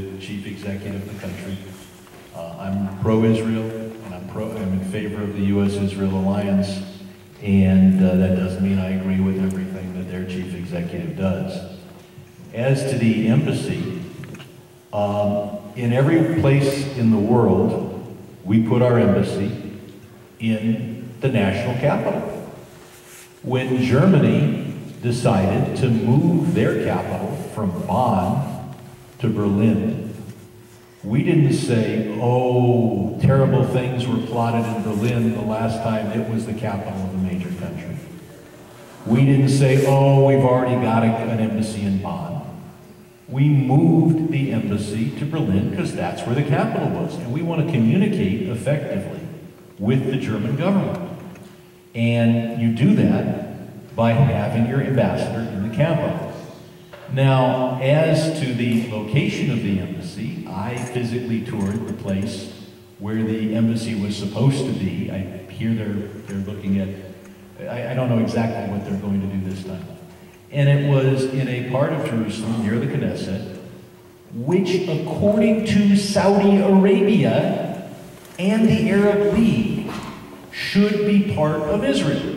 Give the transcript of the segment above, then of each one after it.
the chief executive of the country. I'm pro-Israel, and I'm in favor of the U.S.-Israel alliance, and that doesn't mean I agree with everything that their chief executive does. As to the embassy, in every place in the world, we put our embassy in the national capital. When Germany decided to move their capital from Bonn to Berlin, we didn't say, oh, terrible things were plotted in Berlin the last time it was the capital of a major country. We didn't say, oh, we've already got an embassy in Bonn. We moved the embassy to Berlin because that's where the capital was, and we want to communicate effectively with the German government. And you do that by having your ambassador in the capital. Now, as to the location of the embassy, I physically toured the place where the embassy was supposed to be. I hear they're looking at, I don't know exactly what they're going to do this time. And it was in a part of Jerusalem near the Knesset, which according to Saudi Arabia and the Arab League should be part of Israel.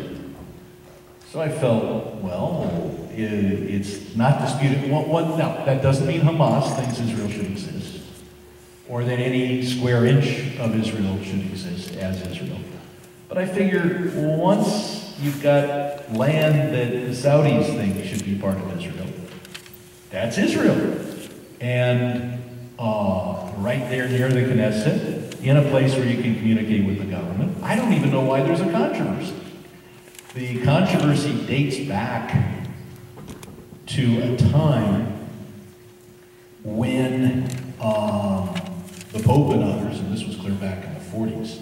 So I felt, well, it's not disputed. Now, that doesn't mean Hamas thinks Israel should exist, or that any square inch of Israel should exist as Israel. But I figure once you've got land that the Saudis think should be part of Israel, that's Israel. And right there near the Knesset, in a place where you can communicate with the government, I don't even know why there's a controversy. The controversy dates back to a time when the Pope and others, and this was clear back in the 40s,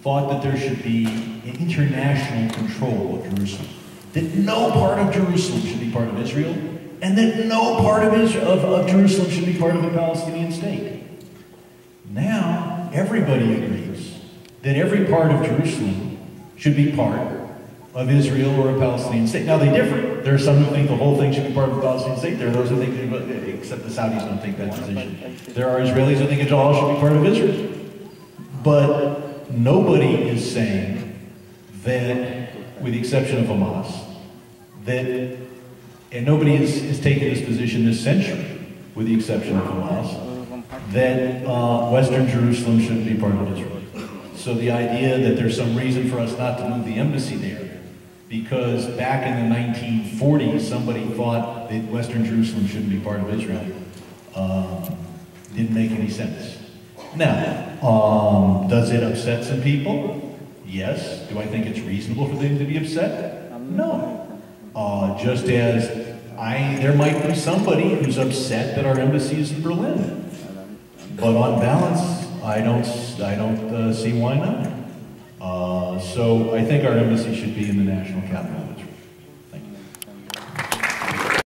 thought that there should be an international control of Jerusalem. That no part of Jerusalem should be part of Israel, and that no part of Jerusalem should be part of a Palestinian state. Now, everybody agrees that every part of Jerusalem should be part of Israel or a Palestinian state. Now, they differ. There are some who think the whole thing should be part of a Palestinian state. There are those who think, except the Saudis don't take that position. There are Israelis who think it all should be part of Israel. But nobody is saying that, with the exception of Hamas, that, and nobody is taking this position this century, with the exception of Hamas, that Western Jerusalem shouldn't be part of Israel. So the idea that there's some reason for us not to move the embassy there, because back in the 1940s, somebody thought that Western Jerusalem shouldn't be part of Israel, didn't make any sense. Now, does it upset some people? Yes. Do I think it's reasonable for them to be upset? No. Just as there might be somebody who's upset that our embassy is in Berlin. But on balance, I don't see why not. So I think our embassy should be in the national capital of Israel.